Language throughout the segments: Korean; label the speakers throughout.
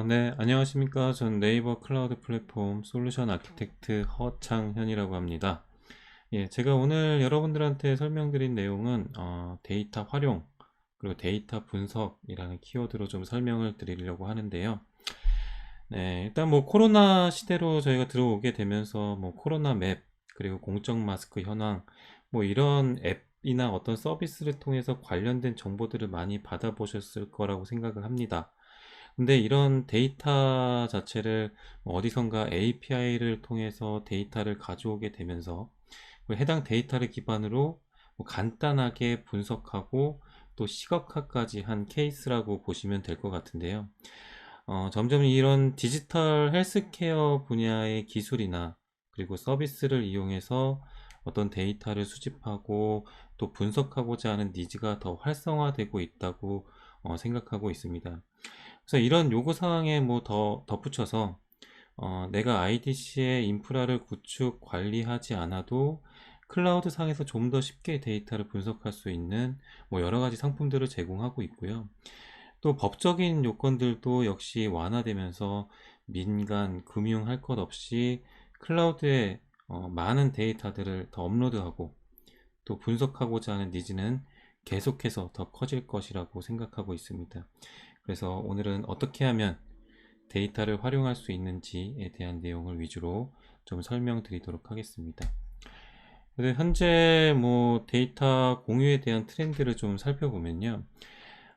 Speaker 1: 네, 안녕하십니까. 전 네이버 클라우드 플랫폼 솔루션 아키텍트 허창현이라고 합니다. 예, 제가 오늘 여러분들한테 설명드린 내용은 데이터 활용, 그리고 데이터 분석이라는 키워드로 좀 설명을 드리려고 하는데요. 네, 일단 뭐 코로나 시대로 저희가 들어오게 되면서 뭐 코로나 맵, 그리고 공적 마스크 현황, 뭐 이런 앱이나 어떤 서비스를 통해서 관련된 정보들을 많이 받아보셨을 거라고 생각을 합니다. 근데 이런 데이터 자체를 어디선가 API를 통해서 데이터를 가져오게 되면서 해당 데이터를 기반으로 간단하게 분석하고 또 시각화까지 한 케이스라고 보시면 될 것 같은데요. 점점 이런 디지털 헬스케어 분야의 기술이나 그리고 서비스를 이용해서 어떤 데이터를 수집하고 또 분석하고자 하는 니즈가 더 활성화되고 있다고 생각하고 있습니다. 그래서 이런 요구 사항에 뭐 더 덧붙여서 내가 IDC의 인프라를 구축 관리하지 않아도 클라우드 상에서 좀 더 쉽게 데이터를 분석할 수 있는 뭐 여러 가지 상품들을 제공하고 있고요. 또 법적인 요건들도 역시 완화되면서 민간, 금융 할 것 없이 클라우드에 많은 데이터들을 더 업로드하고 또 분석하고자 하는 니즈는 계속해서 더 커질 것이라고 생각하고 있습니다. 그래서 오늘은 어떻게 하면 데이터를 활용할 수 있는지에 대한 내용을 위주로 좀 설명드리도록 하겠습니다. 그래서 현재 뭐 데이터 공유에 대한 트렌드를 좀 살펴보면요.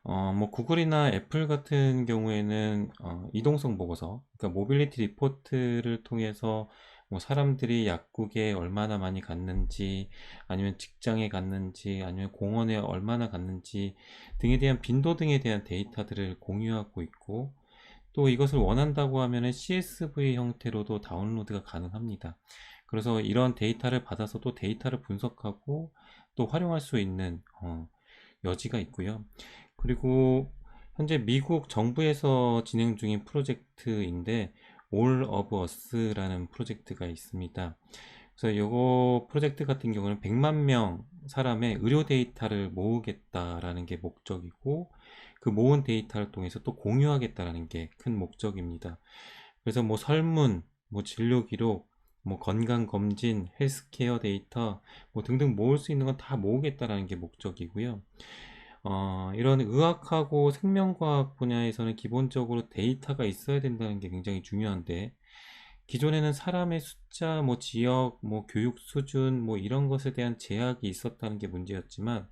Speaker 1: 뭐 구글이나 애플 같은 경우에는 이동성 보고서, 그러니까 모빌리티 리포트를 통해서 뭐 사람들이 약국에 얼마나 많이 갔는지, 아니면 직장에 갔는지, 아니면 공원에 얼마나 갔는지 등에 대한 빈도 등에 대한 데이터들을 공유하고 있고, 또 이것을 원한다고 하면 CSV 형태로도 다운로드가 가능합니다. 그래서 이런 데이터를 받아서 또 데이터를 분석하고 또 활용할 수 있는 여지가 있고요. 그리고 현재 미국 정부에서 진행 중인 프로젝트인데 All of Us라는 프로젝트가 있습니다. 그래서 이거 프로젝트 같은 경우는 100만 명 사람의 의료 데이터를 모으겠다라는 게 목적이고 그 모은 데이터를 통해서 또 공유하겠다라는 게 큰 목적입니다. 그래서 뭐 설문, 뭐 진료 기록, 뭐 건강 검진, 헬스케어 데이터 뭐 등등 모을 수 있는 건 다 모으겠다라는 게 목적이고요. 이런 의학하고 생명과학 분야에서는 기본적으로 데이터가 있어야 된다는 게 굉장히 중요한데, 기존에는 사람의 숫자, 뭐 지역, 뭐 교육 수준, 뭐 이런 것에 대한 제약이 있었다는 게 문제였지만,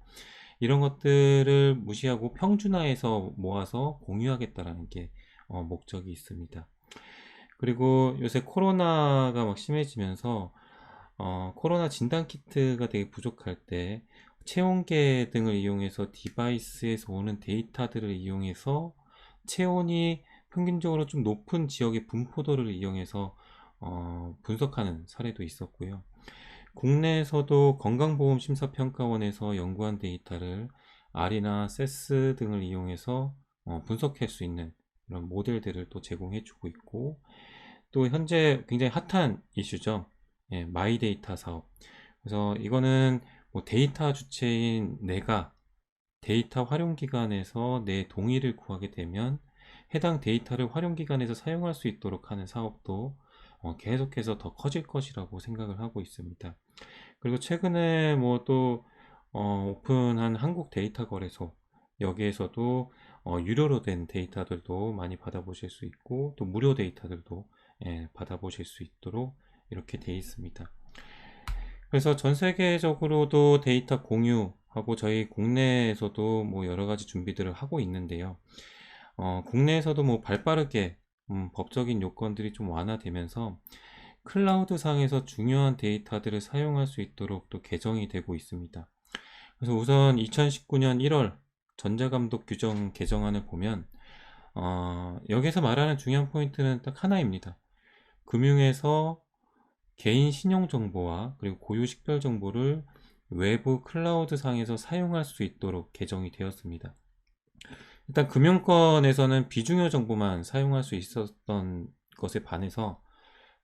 Speaker 1: 이런 것들을 무시하고 평준화해서 모아서 공유하겠다라는 게 목적이 있습니다. 그리고 요새 코로나가 막 심해지면서 코로나 진단 키트가 되게 부족할 때 체온계 등을 이용해서 디바이스에서 오는 데이터들을 이용해서 체온이 평균적으로 좀 높은 지역의 분포도를 이용해서 분석하는 사례도 있었고요. 국내에서도 건강보험심사평가원에서 연구한 데이터를 R이나 세스 등을 이용해서 분석할 수 있는 그런 모델들을 또 제공해주고 있고, 또 현재 굉장히 핫한 이슈죠. 예, 마이데이터 사업. 그래서 이거는 뭐 데이터 주체인 내가 데이터 활용 기관에서 내 동의를 구하게 되면 해당 데이터를 활용 기관에서 사용할 수 있도록 하는 사업도 계속해서 더 커질 것이라고 생각을 하고 있습니다. 그리고 최근에 뭐 또 오픈한 한국 데이터 거래소, 여기에서도 유료로 된 데이터들도 많이 받아보실 수 있고 또 무료 데이터들도 받아보실 수 있도록 이렇게 되어 있습니다. 그래서 전 세계적으로도 데이터 공유하고 저희 국내에서도 뭐 여러 가지 준비들을 하고 있는데요. 국내에서도 뭐 발빠르게 법적인 요건들이 좀 완화되면서 클라우드 상에서 중요한 데이터들을 사용할 수 있도록 또 개정이 되고 있습니다. 그래서 우선 2019년 1월 전자감독 규정 개정안을 보면 여기서 말하는 중요한 포인트는 딱 하나입니다. 금융에서 개인 신용 정보와 그리고 고유 식별 정보를 외부 클라우드 상에서 사용할 수 있도록 개정이 되었습니다. 일단 금융권에서는 비중요 정보만 사용할 수 있었던 것에 반해서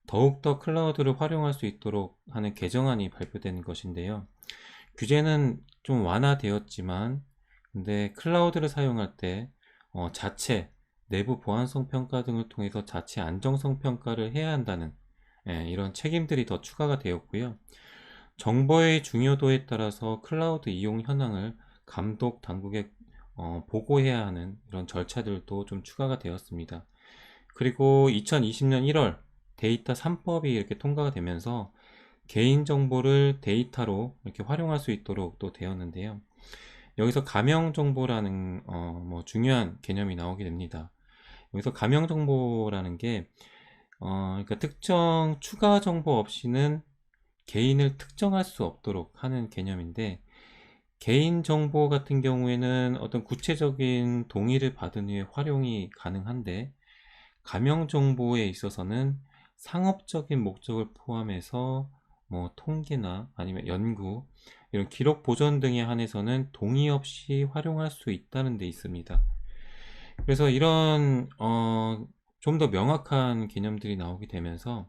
Speaker 1: 더욱더 클라우드를 활용할 수 있도록 하는 개정안이 발표된 것인데요. 규제는 좀 완화되었지만 근데 클라우드를 사용할 때 자체 내부 보안성 평가 등을 통해서 자체 안정성 평가를 해야 한다는 이런 책임들이 더 추가가 되었고요. 정보의 중요도에 따라서 클라우드 이용 현황을 감독 당국에 보고해야 하는 이런 절차들도 좀 추가가 되었습니다. 그리고 2020년 1월 데이터 3법이 이렇게 통과가 되면서 개인정보를 데이터로 이렇게 활용할 수 있도록 또 되었는데요. 여기서 가명정보라는 뭐 중요한 개념이 나오게 됩니다. 여기서 가명정보라는 게 그러니까 특정 추가 정보 없이는 개인을 특정할 수 없도록 하는 개념인데, 개인정보 같은 경우에는 어떤 구체적인 동의를 받은 후에 활용이 가능한데, 가명정보에 있어서는 상업적인 목적을 포함해서 뭐 통계나 아니면 연구, 이런 기록 보존 등에 한해서는 동의 없이 활용할 수 있다는 데 있습니다. 그래서 이런 좀 더 명확한 개념들이 나오게 되면서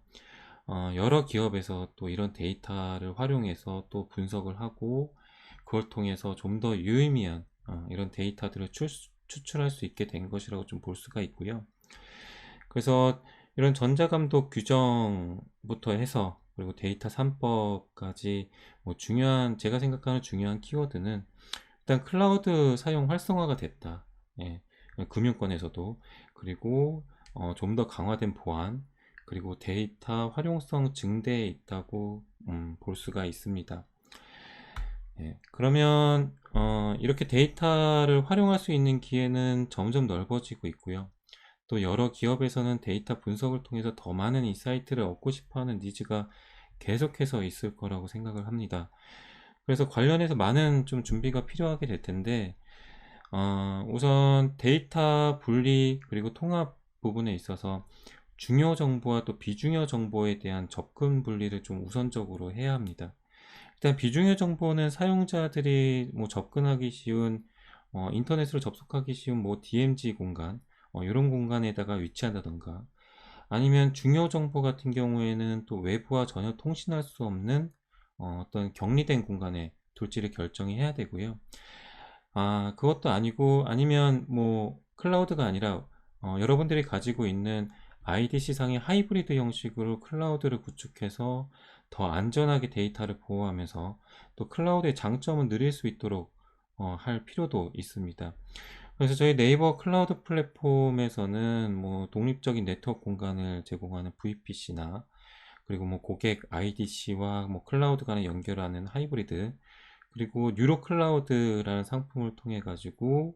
Speaker 1: 여러 기업에서 또 이런 데이터를 활용해서 또 분석을 하고, 그걸 통해서 좀 더 유의미한 이런 데이터들을 추출할 수 있게 된 것이라고 좀 볼 수가 있고요. 그래서 이런 전자감독 규정부터 해서 그리고 데이터 3법까지 뭐 중요한, 제가 생각하는 중요한 키워드는 일단 클라우드 사용 활성화가 됐다. 예, 금융권에서도. 그리고 좀 더 강화된 보안, 그리고 데이터 활용성 증대에 있다고 볼 수가 있습니다. 예, 그러면 이렇게 데이터를 활용할 수 있는 기회는 점점 넓어지고 있고요. 또 여러 기업에서는 데이터 분석을 통해서 더 많은 인사이트를 얻고 싶어하는 니즈가 계속해서 있을 거라고 생각을 합니다. 그래서 관련해서 많은 좀 준비가 필요하게 될 텐데, 우선 데이터 분리 그리고 통합 부분에 있어서 중요 정보와 또 비중요 정보에 대한 접근 분리를 좀 우선적으로 해야 합니다. 일단 비중요 정보는 사용자들이 뭐 접근하기 쉬운 인터넷으로 접속하기 쉬운 뭐 DMZ 공간, 이런 공간에다가 위치한다던가, 아니면 중요 정보 같은 경우에는 또 외부와 전혀 통신할 수 없는 어떤 격리된 공간에 둘지를 결정해야 되고요. 그것도 아니고, 아니면 뭐 클라우드가 아니라 여러분들이 가지고 있는 IDC상의 하이브리드 형식으로 클라우드를 구축해서 더 안전하게 데이터를 보호하면서 또 클라우드의 장점은 누릴 수 있도록 할 필요도 있습니다. 그래서 저희 네이버 클라우드 플랫폼에서는 뭐 독립적인 네트워크 공간을 제공하는 VPC나, 그리고 뭐 고객 IDC와 뭐 클라우드 간에 연결하는 하이브리드, 그리고 뉴로 클라우드라는 상품을 통해 가지고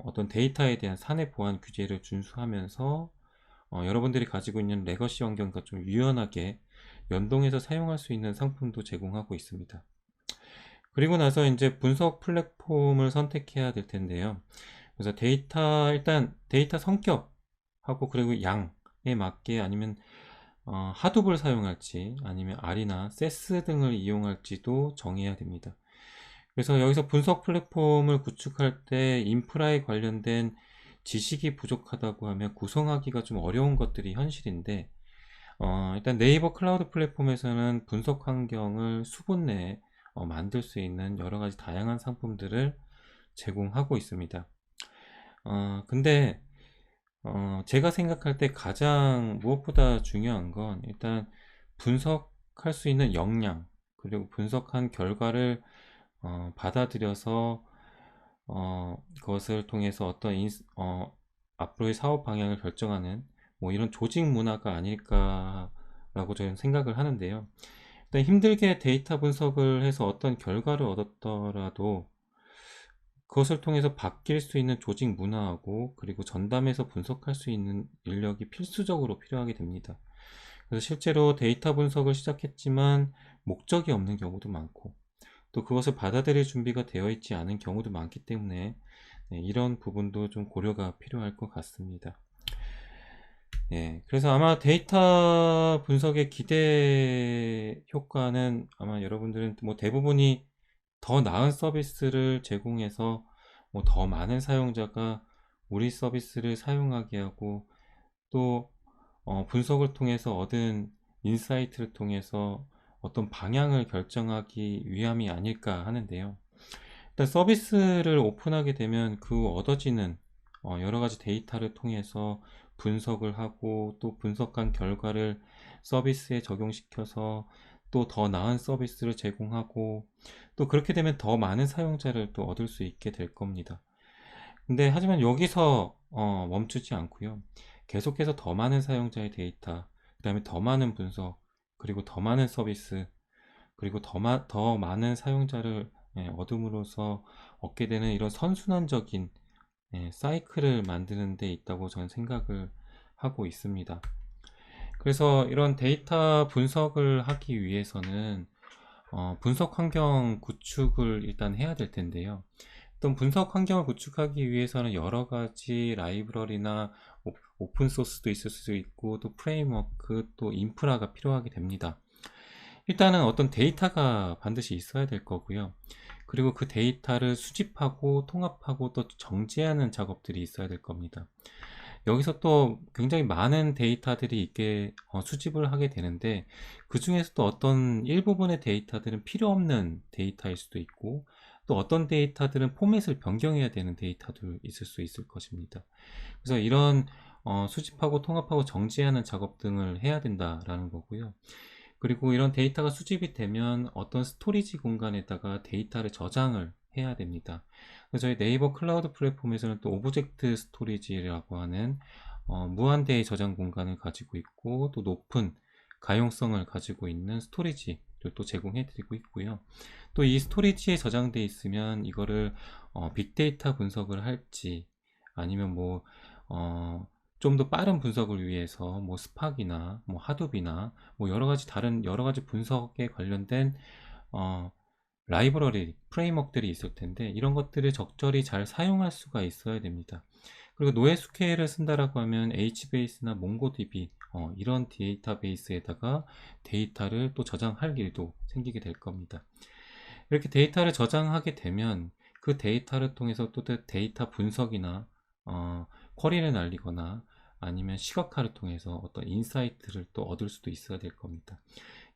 Speaker 1: 어떤 데이터에 대한 사내 보안 규제를 준수하면서 여러분들이 가지고 있는 레거시 환경과 좀 유연하게 연동해서 사용할 수 있는 상품도 제공하고 있습니다. 그리고 나서 이제 분석 플랫폼을 선택해야 될 텐데요. 그래서 일단 데이터 성격하고 그리고 양에 맞게, 아니면 하둡을 사용할지 아니면 R이나 세스 등을 이용할지도 정해야 됩니다. 그래서 여기서 분석 플랫폼을 구축할 때 인프라에 관련된 지식이 부족하다고 하면 구성하기가 좀 어려운 것들이 현실인데, 일단 네이버 클라우드 플랫폼에서는 분석 환경을 수분 내에 만들 수 있는 여러 가지 다양한 상품들을 제공하고 있습니다. 근데 제가 생각할 때 가장 무엇보다 중요한 건 일단 분석할 수 있는 역량, 그리고 분석한 결과를 받아들여서 그것을 통해서 앞으로의 사업 방향을 결정하는 뭐 이런 조직 문화가 아닐까라고 저는 생각을 하는데요. 일단 힘들게 데이터 분석을 해서 어떤 결과를 얻었더라도 그것을 통해서 바뀔 수 있는 조직 문화하고, 그리고 전담해서 분석할 수 있는 인력이 필수적으로 필요하게 됩니다. 그래서 실제로 데이터 분석을 시작했지만 목적이 없는 경우도 많고, 또 그것을 받아들일 준비가 되어 있지 않은 경우도 많기 때문에 이런 부분도 좀 고려가 필요할 것 같습니다. 그래서 아마 데이터 분석의 기대 효과는 아마 여러분들은 뭐 대부분이 더 나은 서비스를 제공해서 뭐 더 많은 사용자가 우리 서비스를 사용하게 하고, 또 분석을 통해서 얻은 인사이트를 통해서 어떤 방향을 결정하기 위함이 아닐까 하는데요. 일단 서비스를 오픈하게 되면 그 얻어지는 여러 가지 데이터를 통해서 분석을 하고 또 분석한 결과를 서비스에 적용시켜서 또 더 나은 서비스를 제공하고 또 그렇게 되면 더 많은 사용자를 또 얻을 수 있게 될 겁니다. 근데 하지만 여기서 멈추지 않고요. 계속해서 더 많은 사용자의 데이터, 그 다음에 더 많은 분석, 그리고 더 많은 서비스, 그리고 더 많은 사용자를 얻음으로써 얻게 되는 이런 선순환적인 사이클을 만드는 데 있다고 저는 생각을 하고 있습니다. 그래서 이런 데이터 분석을 하기 위해서는 분석 환경 구축을 일단 해야 될 텐데요. 어떤 분석 환경을 구축하기 위해서는 여러 가지 라이브러리나 오픈 소스도 있을 수 있고 또 프레임워크 또 인프라가 필요하게 됩니다. 일단은 어떤 데이터가 반드시 있어야 될 거고요. 그리고 그 데이터를 수집하고 통합하고 또 정제하는 작업들이 있어야 될 겁니다. 여기서 또 굉장히 많은 데이터들이 있게 수집을 하게 되는데 그 중에서도 어떤 일부분의 데이터들은 필요 없는 데이터일 수도 있고 또 어떤 데이터들은 포맷을 변경해야 되는 데이터도 있을 수 있을 것입니다. 그래서 이런 수집하고 통합하고 정제하는 작업 등을 해야 된다라는 거고요. 그리고 이런 데이터가 수집이 되면 어떤 스토리지 공간에다가 데이터를 저장을 해야 됩니다. 저희 네이버 클라우드 플랫폼에서는 또 오브젝트 스토리지라고 하는 무한대의 저장 공간을 가지고 있고 또 높은 가용성을 가지고 있는 스토리지를 또 제공해 드리고 있고요. 또 이 스토리지에 저장되어 있으면 이거를 빅데이터 분석을 할지 아니면 뭐 좀 더 빠른 분석을 위해서 뭐 스팍이나 뭐 하둡이나 뭐 여러 가지 다른 여러 가지 분석에 관련된 어, 라이브러리, 프레임워크들이 있을 텐데 이런 것들을 적절히 잘 사용할 수가 있어야 됩니다. 그리고 노에스케일을 쓴다라고 하면 HBase나 몽고DB 이런 데이터베이스에다가 데이터를 또 저장할 일도 생기게 될 겁니다. 이렇게 데이터를 저장하게 되면 그 데이터를 통해서 또 데이터 분석이나 쿼리를 날리거나 아니면 시각화를 통해서 어떤 인사이트를 또 얻을 수도 있어야 될 겁니다.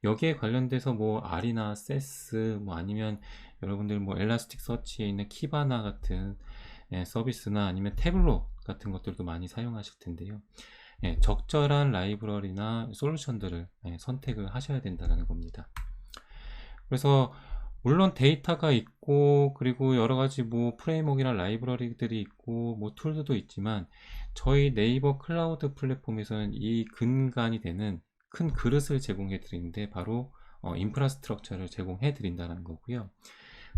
Speaker 1: 여기에 관련돼서 뭐 R이나 세스 뭐 아니면 여러분들 뭐 엘라스틱 서치에 있는 키바나 같은 서비스나 아니면 태블로 같은 것들도 많이 사용하실 텐데요. 적절한 라이브러리나 솔루션들을 선택을 하셔야 된다는 겁니다. 그래서 물론 데이터가 있고 그리고 여러 가지 뭐 프레임워크나 라이브러리들이 있고 뭐 툴도 있지만 저희 네이버 클라우드 플랫폼에서는 이 근간이 되는 큰 그릇을 제공해 드리는데 바로 인프라스트럭처를 제공해 드린다는 거고요.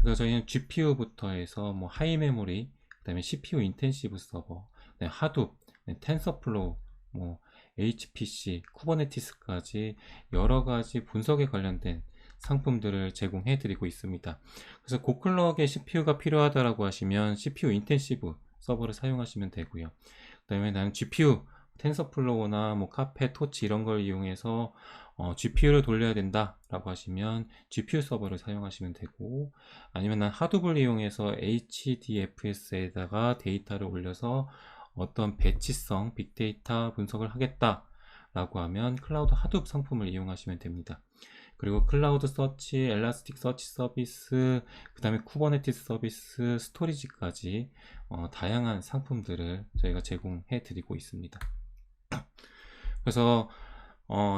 Speaker 1: 그래서 저희는 GPU부터 해서 뭐 하이 메모리, 그다음에 CPU 인텐시브 서버, 하둡, 텐서플로우, 뭐 HPC, 쿠버네티스까지 여러 가지 분석에 관련된 상품들을 제공해 드리고 있습니다. 그래서 고클럭의 CPU가 필요하다라고 하시면 CPU 인텐시브 서버를 사용하시면 되고요. 그 다음에 나는 GPU, 텐서플로우나 뭐 카페, 토치 이런 걸 이용해서 GPU를 돌려야 된다 라고 하시면 GPU 서버를 사용하시면 되고 아니면 난 하둡을 이용해서 HDFS에다가 데이터를 올려서 어떤 배치성 빅데이터 분석을 하겠다 라고 하면 클라우드 하둡 상품을 이용하시면 됩니다. 그리고 클라우드 서치, 엘라스틱 서치 서비스, 그 다음에 쿠버네티스 서비스, 스토리지까지 다양한 상품들을 저희가 제공해 드리고 있습니다. 그래서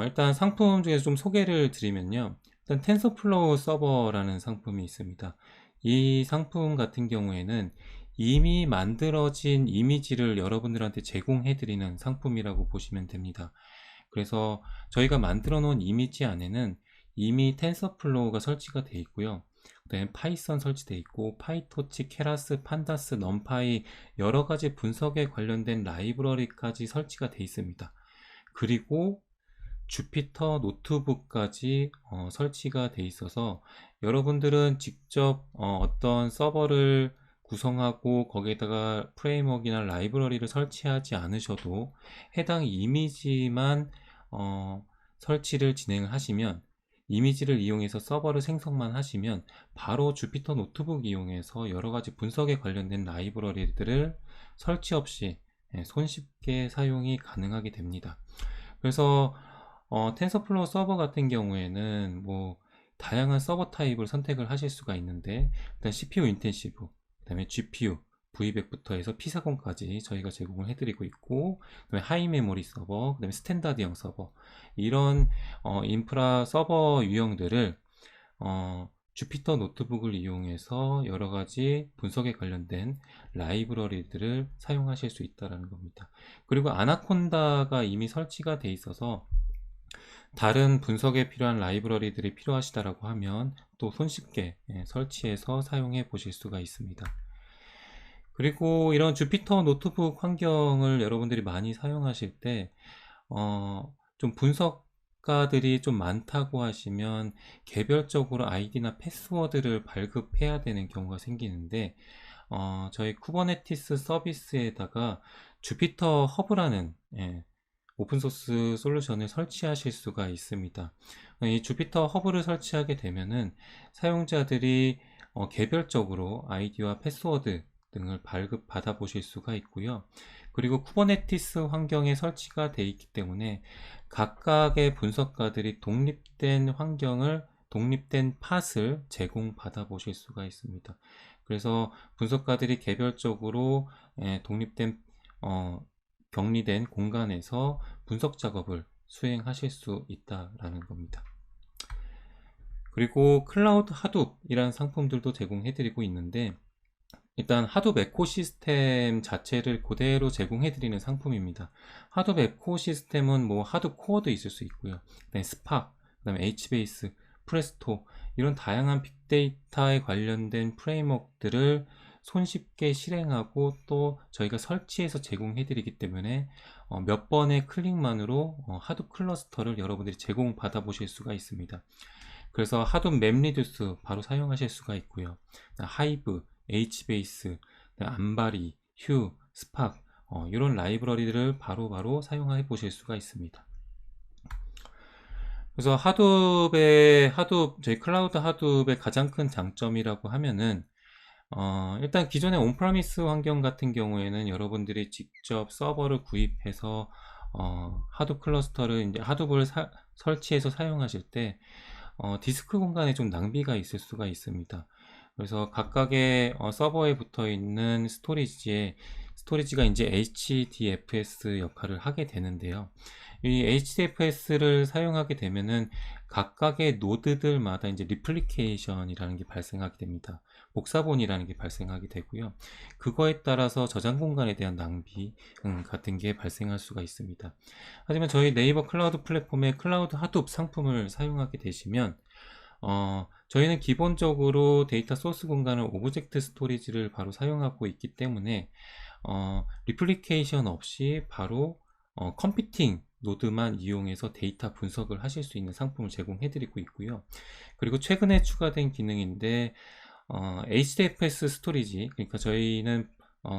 Speaker 1: 일단 상품 중에서 좀 소개를 드리면요. 일단 텐서플로우 서버라는 상품이 있습니다. 이 상품 같은 경우에는 이미 만들어진 이미지를 여러분들한테 제공해 드리는 상품이라고 보시면 됩니다. 그래서 저희가 만들어 놓은 이미지 안에는 이미 텐서플로우가 설치가 되어 있고요. 그다음에 파이썬 설치되어 있고 파이토치, 케라스, 판다스, 넘파이 여러 가지 분석에 관련된 라이브러리까지 설치가 되어 있습니다. 그리고 주피터 노트북까지 설치가 되어 있어서 여러분들은 직접 어떤 서버를 구성하고 거기에다가 프레임워크나 라이브러리를 설치하지 않으셔도 해당 이미지만 설치를 진행을 하시면 이미지를 이용해서 서버를 생성만 하시면 바로 주피터 노트북 이용해서 여러가지 분석에 관련된 라이브러리들을 설치 없이 손쉽게 사용이 가능하게 됩니다. 그래서 텐서플로우 서버 같은 경우에는 뭐 다양한 서버 타입을 선택을 하실 수가 있는데 일단 CPU 인텐시브, 그 다음에 GPU, V백부터 해서 P40까지 저희가 제공을 해드리고 있고, 그다음에 하이 메모리 서버, 그다음에 스탠다드형 서버, 이런 인프라 서버 유형들을 주피터 노트북을 이용해서 여러 가지 분석에 관련된 라이브러리들을 사용하실 수 있다는 겁니다. 그리고 아나콘다가 이미 설치가 돼 있어서 다른 분석에 필요한 라이브러리들이 필요하시다라고 하면 또 손쉽게 설치해서 사용해 보실 수가 있습니다. 그리고 이런 주피터 노트북 환경을 여러분들이 많이 사용하실 때 좀 분석가들이 좀 많다고 하시면 개별적으로 아이디나 패스워드를 발급해야 되는 경우가 생기는데, 저희 쿠버네티스 서비스에다가 주피터 허브라는 오픈소스 솔루션을 설치하실 수가 있습니다. 이 주피터 허브를 설치하게 되면은 사용자들이 개별적으로 아이디와 패스워드 등을 발급받아 보실 수가 있고요. 그리고 쿠버네티스 환경에 설치가 되어 있기 때문에 각각의 분석가들이 독립된 환경을, 독립된 팟을 제공받아 보실 수가 있습니다. 그래서 분석가들이 개별적으로 독립된 격리된 공간에서 분석 작업을 수행하실 수 있다라는 겁니다. 그리고 클라우드 하둡이라는 상품들도 제공해 드리고 있는데, 일단 하둡 에코시스템 자체를 그대로 제공해 드리는 상품입니다. 하둡 에코시스템은 뭐 하둡 코어도 있을 수 있고요, 그다음에 스팍, 그다음에 HBase, 프레스토, 이런 다양한 빅데이터에 관련된 프레임워크들을 손쉽게 실행하고 또 저희가 설치해서 제공해 드리기 때문에 몇 번의 클릭만으로 하둡 클러스터를 여러분들이 제공받아 보실 수가 있습니다. 그래서 하둡 맵리듀스 바로 사용하실 수가 있고요, 하이브, HBase, 안바리, 휴, 스팍, 이런 라이브러리들을 바로바로 사용해 보실 수가 있습니다. 그래서 저희 클라우드 하둡의 가장 큰 장점이라고 하면은, 일단 기존의 온프라미스 환경 같은 경우에는 여러분들이 직접 서버를 구입해서 하둡 클러스터를 이제 하둡을 설치해서 사용하실 때 디스크 공간에 좀 낭비가 있을 수가 있습니다. 그래서 각각의 서버에 붙어 있는 스토리지가 이제 HDFS 역할을 하게 되는데요. 이 HDFS를 사용하게 되면은 각각의 노드들마다 이제 리플리케이션이라는 게 발생하게 됩니다. 복사본이라는 게 발생하게 되고요. 그거에 따라서 저장 공간에 대한 낭비 같은 게 발생할 수가 있습니다. 하지만 저희 네이버 클라우드 플랫폼의 클라우드 하둡 상품을 사용하게 되시면 저희는 기본적으로 데이터 소스 공간을 오브젝트 스토리지를 바로 사용하고 있기 때문에 리플리케이션 없이 바로 컴퓨팅 노드만 이용해서 데이터 분석을 하실 수 있는 상품을 제공해 드리고 있고요. 그리고 최근에 추가된 기능인데 HDFS 스토리지, 그러니까 저희는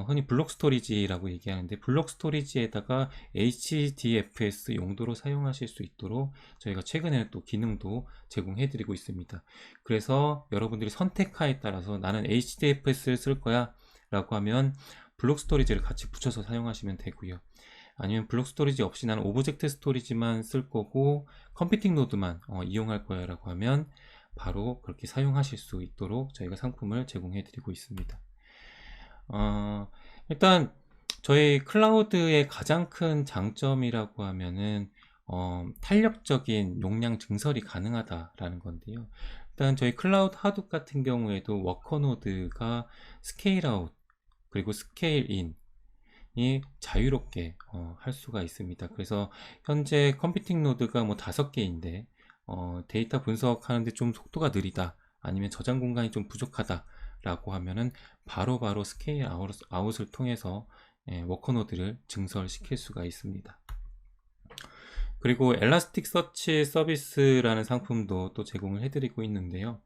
Speaker 1: 흔히 블록 스토리지라고 얘기하는데, 블록 스토리지에다가 HDFS 용도로 사용하실 수 있도록 저희가 최근에 또 기능도 제공해 드리고 있습니다. 그래서 여러분들이 선택하에 따라서 나는 HDFS를 쓸 거야 라고 하면 블록 스토리지를 같이 붙여서 사용하시면 되고요. 아니면 블록 스토리지 없이 나는 오브젝트 스토리지만 쓸 거고 컴퓨팅 노드만 이용할 거야 라고 하면 바로 그렇게 사용하실 수 있도록 저희가 상품을 제공해 드리고 있습니다. 일단 저희 클라우드의 가장 큰 장점이라고 하면은 탄력적인 용량 증설이 가능하다라는 건데요. 일단 저희 클라우드 하둡 같은 경우에도 워커노드가 스케일 아웃 그리고 스케일 인이 자유롭게 할 수가 있습니다. 그래서 현재 컴퓨팅 노드가 뭐 5개인데 데이터 분석하는데 좀 속도가 느리다, 아니면 저장 공간이 좀 부족하다 라고 하면은 바로바로 스케일 아웃을 통해서 워커노드를 증설시킬 수가 있습니다. 그리고 엘라스틱 서치 서비스라는 상품도 또 제공을 해드리고 있는데요.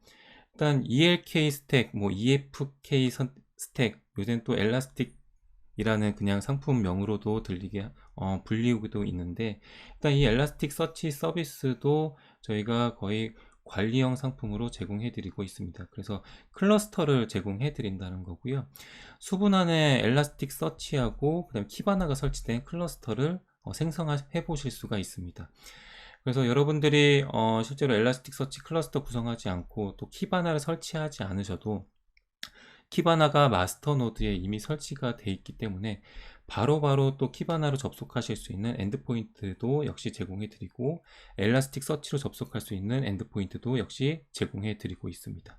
Speaker 1: 일단 ELK 스택, 뭐 EFK 스택, 요새는 또 엘라스틱이라는 그냥 상품명으로도 불리우기도 있는데, 일단 이 엘라스틱 서치 서비스도 저희가 거의 관리형 상품으로 제공해 드리고 있습니다. 그래서 클러스터를 제공해 드린다는 거고요. 수분 안에 엘라스틱 서치하고 그다음 키바나가 설치된 클러스터를 생성해 보실 수가 있습니다. 그래서 여러분들이 실제로 엘라스틱 서치 클러스터 구성하지 않고 또 키바나를 설치하지 않으셔도 키바나가 마스터 노드에 이미 설치가 되어 있기 때문에 바로바로 또 키바나로 접속하실 수 있는 엔드포인트도 역시 제공해 드리고, 엘라스틱 서치로 접속할 수 있는 엔드포인트도 역시 제공해 드리고 있습니다.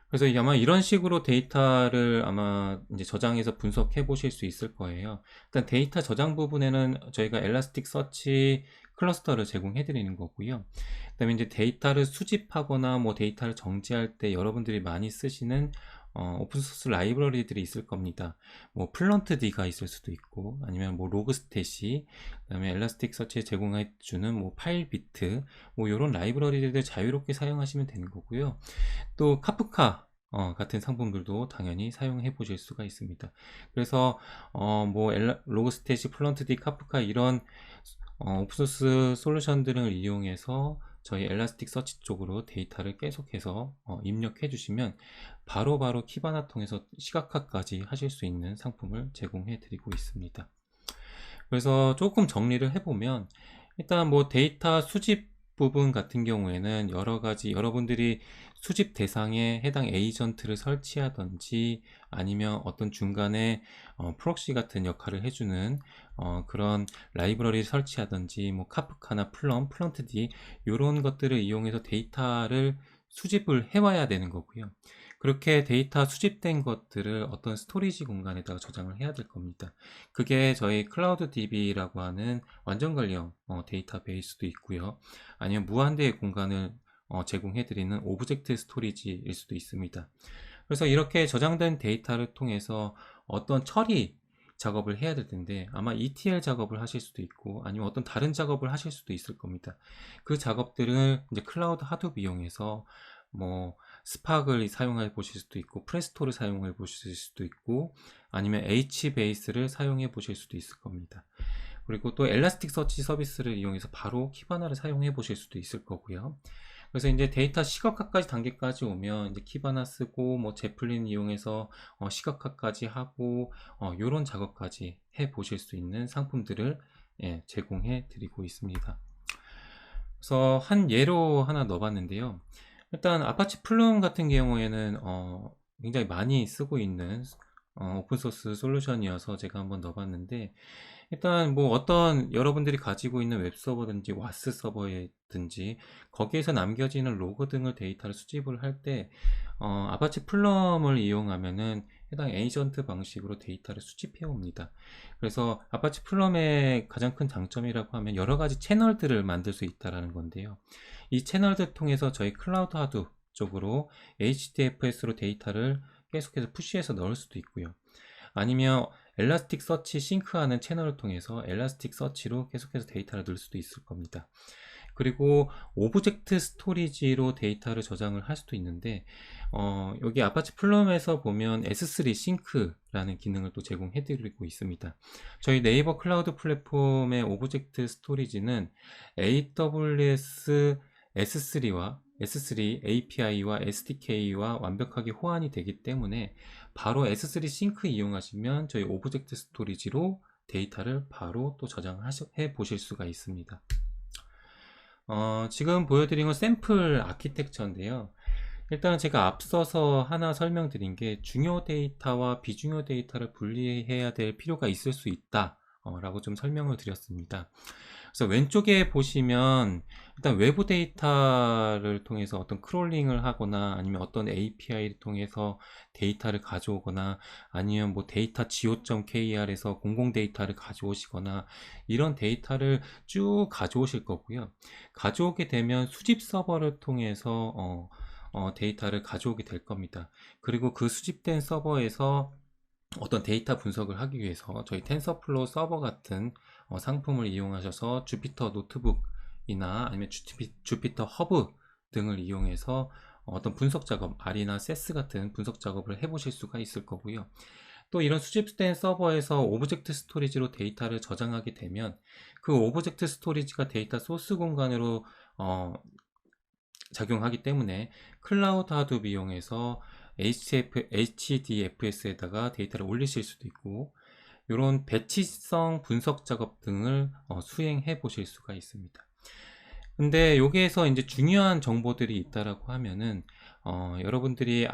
Speaker 1: 그래서 아마 이런 식으로 데이터를 아마 이제 저장해서 분석해 보실 수 있을 거예요. 일단 데이터 저장 부분에는 저희가 엘라스틱 서치 클러스터를 제공해 드리는 거고요. 그다음에 이제 데이터를 수집하거나 뭐 데이터를 정지할 때 여러분들이 많이 쓰시는 오픈소스 라이브러리들이 있을 겁니다. 뭐 플런트D가 있을 수도 있고, 아니면 뭐 로그스탯이, 그다음에 엘라스틱 서치에 제공해 주는 뭐 파일비트, 뭐 이런 라이브러리들 자유롭게 사용하시면 되는 거고요. 또 카프카 같은 상품들도 당연히 사용해 보실 수가 있습니다. 그래서 뭐 로그스탯이, 플런트D, 카프카 이런 오픈소스 솔루션들을 이용해서 저희 엘라스틱 서치 쪽으로 데이터를 계속해서 입력해 주시면 바로바로 키바나 통해서 시각화까지 하실 수 있는 상품을 제공해 드리고 있습니다. 그래서 조금 정리를 해보면, 일단 뭐 데이터 수집 부분 같은 경우에는 여러 가지 여러분들이 수집 대상에 해당 에이전트를 설치하든지, 아니면 어떤 중간에 프록시 같은 역할을 해주는 그런 라이브러리 설치하든지, 뭐 카프카나 플런트D 이런 것들을 이용해서 데이터를 수집을 해와야 되는 거고요. 그렇게 데이터 수집된 것들을 어떤 스토리지 공간에다가 저장을 해야 될 겁니다. 그게 저희 클라우드 DB라고 하는 완전 관리형 데이터베이스도 있고요. 아니면 무한대의 공간을 제공해드리는 오브젝트 스토리지일 수도 있습니다. 그래서 이렇게 저장된 데이터를 통해서 어떤 처리 작업을 해야 될 텐데, 아마 ETL 작업을 하실 수도 있고, 아니면 어떤 다른 작업을 하실 수도 있을 겁니다. 그 작업들을 이제 클라우드 하둡 이용해서 뭐 스파크를 사용해 보실 수도 있고, 프레스토를 사용해 보실 수도 있고, 아니면 HBase를 사용해 보실 수도 있을 겁니다. 그리고 또 엘라스틱 서치 서비스를 이용해서 바로 키바나를 사용해 보실 수도 있을 거고요. 그래서 이제 데이터 시각화까지 단계까지 오면 이제 키바나 쓰고 뭐 제플린 이용해서 시각화까지 하고 요런 작업까지 해 보실 수 있는 상품들을 제공해 드리고 있습니다. 그래서 한 예로 하나 넣어봤는데요. 일단 아파치 플룸 같은 경우에는 굉장히 많이 쓰고 있는 오픈소스 솔루션이어서 제가 한번 넣어봤는데, 일단 뭐 어떤 여러분들이 가지고 있는 웹서버든지 와스 서버든지 거기에서 남겨지는 로그 등을 데이터를 수집을 할 때 아파치 플럼을 이용하면은 해당 에이전트 방식으로 데이터를 수집해 옵니다. 그래서 아파치 플럼의 가장 큰 장점이라고 하면 여러 가지 채널들을 만들 수 있다는 건데요. 이 채널들 통해서 저희 클라우드 하드 쪽으로 HDFS로 데이터를 계속해서 푸시해서 넣을 수도 있고요. 아니면 엘라스틱 서치 싱크하는 채널을 통해서 엘라스틱 서치로 계속해서 데이터를 넣을 수도 있을 겁니다. 그리고 오브젝트 스토리지로 데이터를 저장을 할 수도 있는데, 여기 아파치 플럼에서 보면 S3 싱크라는 기능을 또 제공해 드리고 있습니다. 저희 네이버 클라우드 플랫폼의 오브젝트 스토리지는 AWS S3 API와 SDK와 완벽하게 호환이 되기 때문에 바로 S3 싱크 이용하시면 저희 오브젝트 스토리지로 데이터를 바로 또 저장해 보실 수가 있습니다. 지금 보여드린 건 샘플 아키텍처인데요. 일단 제가 앞서서 하나 설명드린 게 중요 데이터와 비중요 데이터를 분리해야 될 필요가 있을 수 있다 라고 좀 설명을 드렸습니다. 그래서 왼쪽에 보시면 일단 외부 데이터를 통해서 어떤 크롤링을 하거나, 아니면 어떤 API를 통해서 데이터를 가져오거나, 아니면 뭐 데이터 go.kr에서 공공 데이터를 가져오시거나, 이런 데이터를 쭉 가져오실 거고요. 가져오게 되면 수집 서버를 통해서 데이터를 가져오게 될 겁니다. 그리고 그 수집된 서버에서 어떤 데이터 분석을 하기 위해서 저희 텐서플로우 서버 같은 상품을 이용하셔서 주피터 노트북이나 아니면 주피터 허브 등을 이용해서 어떤 분석 작업, R이나 세스 같은 분석 작업을 해보실 수가 있을 거고요. 또 이런 수집된 서버에서 오브젝트 스토리지로 데이터를 저장하게 되면 그 오브젝트 스토리지가 데이터 소스 공간으로 작용하기 때문에 클라우드 하둡 이용해서 HDFS에다가 데이터를 올리실 수도 있고, 이런 배치성 분석 작업 등을 수행해 보실 수가 있습니다. 근데 여기에서 이제 중요한 정보들이 있다라고 하면은 여러분들이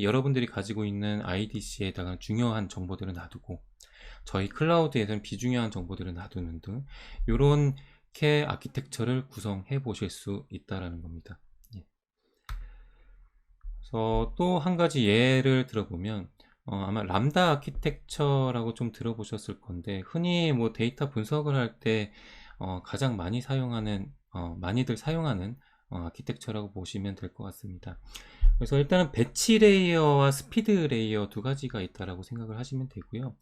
Speaker 1: 여러분들이 가지고 있는 IDC에다가 중요한 정보들을 놔두고 저희 클라우드에서는 비중요한 정보들을 놔두는 등 이렇게 아키텍처를 구성해 보실 수 있다라는 겁니다. 예. 그래서 또 한 가지 예를 들어보면 아마 람다 아키텍처라고 좀 들어보셨을 건데, 흔히 뭐 데이터 분석을 할 때 가장 많이들 사용하는 아키텍처라고 보시면 될 것 같습니다. 그래서 일단은 배치 레이어와 스피드 레이어 두 가지가 있다라고 생각을 하시면 되고요.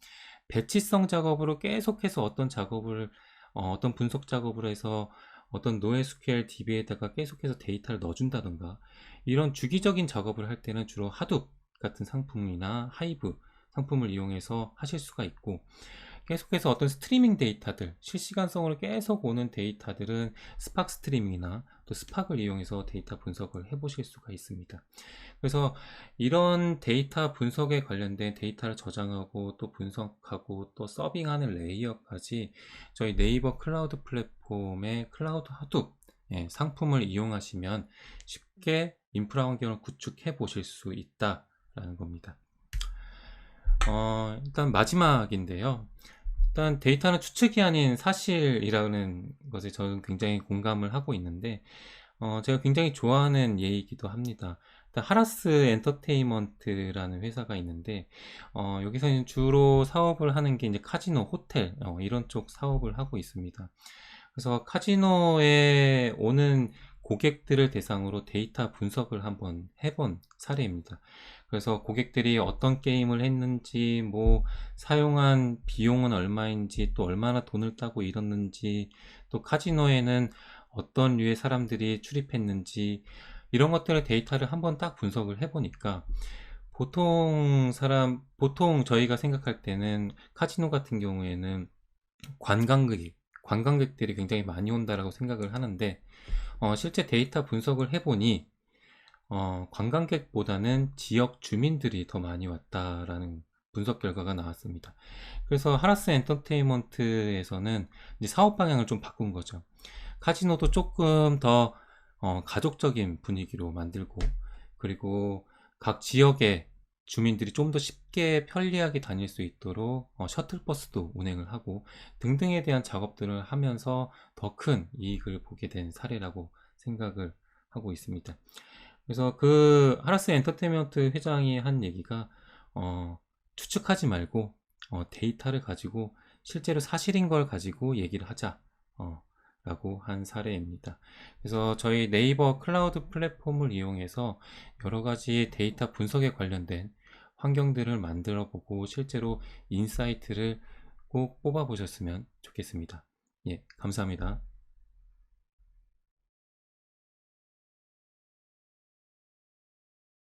Speaker 1: 배치성 작업으로 계속해서 어떤 분석 작업을 해서 어떤 NoSQL DB에다가 계속해서 데이터를 넣어준다던가, 이런 주기적인 작업을 할 때는 주로 하둡 같은 상품이나 하이브 상품을 이용해서 하실 수가 있고, 계속해서 어떤 스트리밍 데이터들, 실시간성으로 계속 오는 데이터들은 스팍 스트리밍이나 또 스팍을 이용해서 데이터 분석을 해 보실 수가 있습니다. 그래서 이런 데이터 분석에 관련된 데이터를 저장하고 또 분석하고 또 서빙하는 레이어까지 저희 네이버 클라우드 플랫폼의 클라우드 하둡 상품을 이용하시면 쉽게 인프라 환경을 구축해 보실 수 있다라는 겁니다. 일단 마지막인데요. 일단 데이터는 추측이 아닌 사실이라는 것에 저는 굉장히 공감을 하고 있는데, 제가 굉장히 좋아하는 예이기도 합니다. 일단 하라스 엔터테인먼트라는 회사가 있는데, 여기서는 주로 사업을 하는 게 이제 카지노, 호텔, 이런 쪽 사업을 하고 있습니다. 그래서 카지노에 오는 고객들을 대상으로 데이터 분석을 한번 해본 사례입니다. 그래서 고객들이 어떤 게임을 했는지, 뭐 사용한 비용은 얼마인지, 또 얼마나 돈을 따고 잃었는지, 또 카지노에는 어떤 류의 사람들이 출입했는지, 이런 것들의 데이터를 한번 딱 분석을 해보니까, 보통 저희가 생각할 때는 카지노 같은 경우에는 관광객들이 굉장히 많이 온다라고 생각을 하는데, 실제 데이터 분석을 해보니 관광객보다는 지역 주민들이 더 많이 왔다라는 분석 결과가 나왔습니다. 그래서 하라스 엔터테인먼트에서는 이제 사업 방향을 좀 바꾼 거죠. 카지노도 조금 더 가족적인 분위기로 만들고, 그리고 각 지역의 주민들이 좀 더 쉽게 편리하게 다닐 수 있도록 셔틀버스도 운행을 하고 등등에 대한 작업들을 하면서 더 큰 이익을 보게 된 사례라고 생각을 하고 있습니다. 그래서 그 하라스 엔터테인먼트 회장이 한 얘기가 추측하지 말고 데이터를 가지고 실제로 사실인 걸 가지고 얘기를 하자 라고 한 사례입니다. 그래서 저희 네이버 클라우드 플랫폼을 이용해서 여러 가지 데이터 분석에 관련된 환경들을 만들어 보고 실제로 인사이트를 꼭 뽑아 보셨으면 좋겠습니다. 예, 감사합니다.